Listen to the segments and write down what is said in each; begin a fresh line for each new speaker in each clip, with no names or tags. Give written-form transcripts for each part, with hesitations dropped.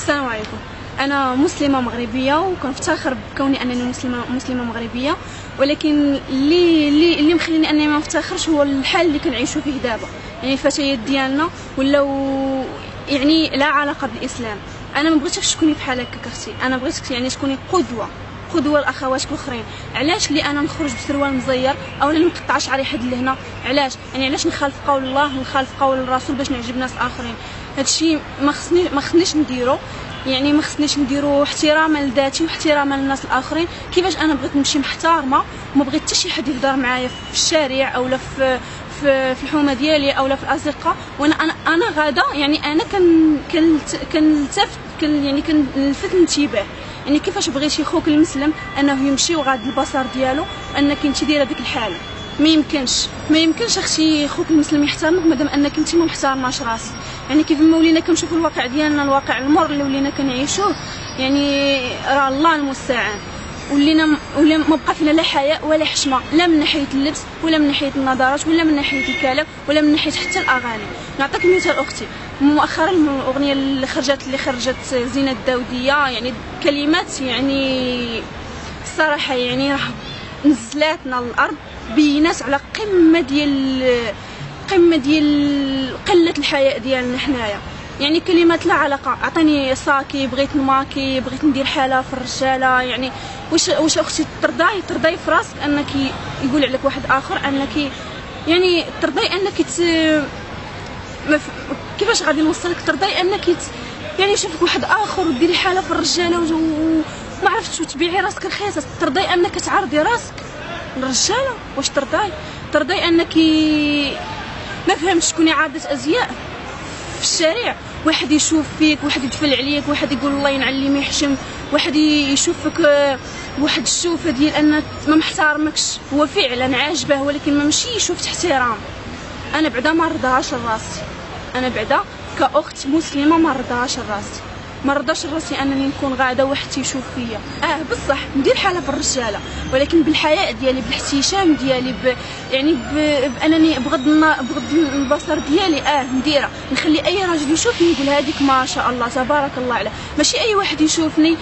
السلام عليكم. انا مسلمه مغربيه وكنفتخر بكوني انني مسلمه مغربيه، ولكن اللي مخليني انني ما نفتخرش هو الحال اللي كنعيشوا فيه دابا. يعني الفتيات ديالنا ولاو يعني لا علاقه بالاسلام. انا ما بغيتكش تكوني بحال هكاك اختي، انا بغيتك يعني تكوني قدوه لاخواتك الاخرين. علاش اللي انا نخرج بسروال مزير او لا نقطع شعري حد لهنا؟ علاش يعني علاش نخالف قول الله ونخالف قول الرسول باش نعجب ناس اخرين؟ هادشي ما خصنيش نديرو. يعني ما خصنيش نديرو احتراما لذاتي واحتراما للناس الاخرين. كيفاش انا بغيت نمشي محترمه وما بغيت حتى شي حد يهضر معايا في الشارع اولا في الحومه ديالي اولا في الاصدقاء وانا غاده. يعني انا كنلتفت يعني كنلفت الانتباه. يعني كيفاش بغيتي خوك المسلم انه يمشي وغاد البصر ديالو انك انت دايره ديك الحاله؟ ما يمكنش اختي خوك المسلم يحترمك مادام انك انت ما محترماش راسك. يعني كيف ما ولينا كنشوفوا الواقع ديالنا، الواقع المر اللي ولينا كنعيشوه، يعني راه الله المستعان. ولا ما بقى فينا لا حياء ولا حشمه، لا من ناحيه اللبس ولا من ناحيه النظرات ولا من ناحيه الكلام ولا من ناحيه حتى الاغاني. نعطيك مثال اختي، مؤخرا الاغنيه اللي خرجت زينة الداوديه، يعني كلمات يعني الصراحه يعني راه نزلاتنا للارض، بينات على قمه ديال قله الحياء ديالنا حنايا. يعني كلمات لا علاقه، عطيني ساكي، بغيت نماكي، بغيت ندير حاله في الرجاله. يعني واش اختي ترضاي في راسك انك يقول عليك واحد اخر انك يعني ترضاي انك كيفاش غادي نوصلك؟ ترضاي انك يعني يشوفك واحد اخر وديري حاله في الرجاله وما عرفتش وتبيعي راسك رخيصه؟ ترضاي انك تعرضي راسك للرجاله؟ واش ترضاي انك ما فهمتش تكوني عارضه ازياء في الشارع؟ واحد يشوف فيك، واحد يتفل عليك، واحد يقول الله ينعل ما يحشم، واحد يشوفك واحد الشوفه ديال ان ما محترمكش، هو فعلا عاجبه ولكن ما ماشي شوفت احترام. انا بعدا ما رضاهاش لراسي، انا بعدا كاخت مسلمه ما رضاش راسي انني نكون غاده واحد تيشوف فيا. بصح ندير حاله بالرجاله ولكن بالحياء ديالي، بالاحتشام ديالي، يعني بانني بغض البصر ديالي نديرها، نخلي اي راجل يشوفني يقول هذيك ما شاء الله تبارك الله عليه. ماشي اي واحد يشوفني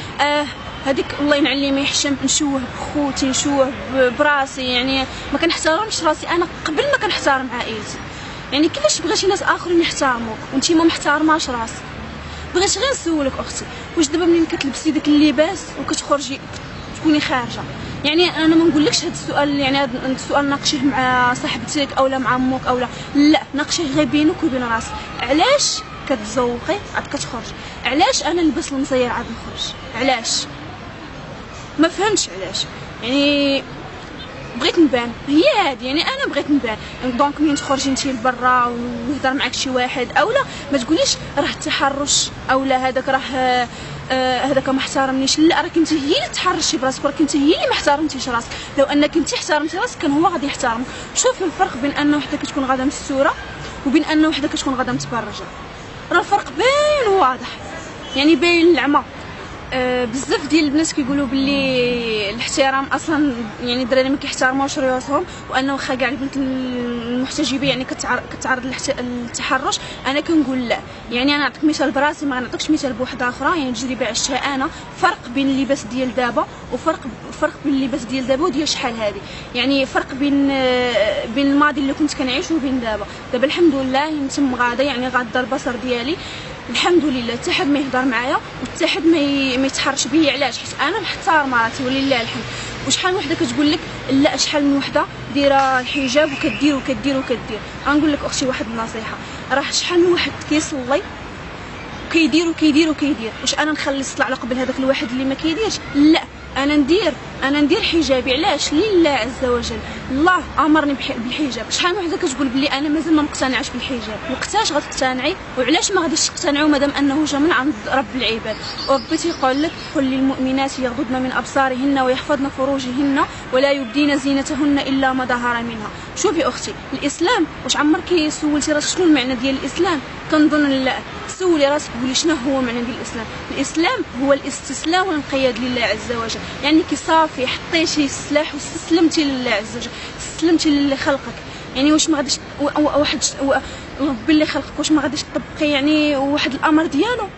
هذيك الله ينعل ما يحشم، نشوه بخوتي، نشوه براسي. يعني ما كنحترمش راسي انا قبل ما كنحترم عائلتي. يعني كيفاش بغيتي ناس اخرين يحترموك وانتي ما محترماش راسك؟ بغيت غير نسولك اختي، واش دابا منين كتلبسي داك اللباس وكتخرجي تكوني خارجه، يعني انا ما نقولكش هذا السؤال، يعني هذا السؤال ناقشيه مع صاحبتك اولا مع امك اولا لا، ناقشيه غير بينك وبين راسك. علاش كتزوقي عاد كتخرجي؟ علاش انا نلبس المزير عاد نخرج؟ علاش؟ ما فهمتش علاش. يعني بغيت نبان، هي هادي، يعني انا بغيت نبان. دونك ملي تخرجي نتي لبرا ويهضر معاك شي واحد اولا ما تقوليش راه التحرش اولا هذاك راه هذاك ما احترمنيش. لا، راك انت هي اللي تحرشتي براسك، راك انت هي اللي ما احترمتيش راسك. لو انك انت احترمتي راسك كان هو غادي يحترمك. شوفي الفرق بين ان وحده كتكون غاده مستوره وبين ان وحده كتكون غاده متبرجه، راه الفرق باين واضح، يعني باين العمى. بزاف ديال البنات كيقولوا باللي الاحترام اصلا، يعني الدراري ما كيحترموش ريوسهم، وانه واخا كاع البنت المحتجبه يعني كتعرض للتحرش. انا كنقول لا. يعني انا نعطيك مثال براسي، ما غنعطيكش مثال بوحده اخرى، يعني تجربه عشتها انا. فرق بين اللباس ديال دابا وفرق بين اللباس ديال دابا وديال شحال هذه. يعني فرق بين الماضي اللي كنت كنعيش وبين دابا الحمد لله نتم غاده، يعني غاده البصر ديالي الحمد لله. حتى حد ما يهضر معايا وحتى حد ما يتحرش بيا. علاش؟ حيت انا محترمه راسي ولله الحمد. وشحال من وحده كتقول لك لا، شحال من وحده دايره الحجاب وكدير. غنقول لك اختي واحد النصيحه، راه شحال من واحد كيصلي كيدير. واش انا نخلي الصلاه على قبل هذاك الواحد اللي ما كيديرش؟ لا، انا ندير حجابي. علاش؟ لله عز وجل، الله امرني بالحجاب. شحال من وحده كتقول بلي انا مازال ما مقتنعاش بالحجاب. وقتاش غتقتنعي وعلاش ما غاديش تقتنعوا مادام انه جا من عند رب العباد؟ وربي تيقول لك قل للمؤمنات يغضضن من ابصارهن ويحفظن فروجهن ولا يبدين زينتهن الا ما ظهر منها. شوفي اختي، الاسلام واش عمرك سولتي راسك شنو المعنى ديال الاسلام؟ كنظن لا. سولي راسك قولي شنو هو معنى ديال الاسلام. الاسلام هو الاستسلام والانقياد لله عز وجل. يعني كي صافي حطيتي السلاح واستسلمتي لله عز وجل، استسلمتي للي خلقك. يعني واش ما غاديش واحد ربي اللي خلقك واش ما غاديش تطبقي يعني واحد الامر ديالو؟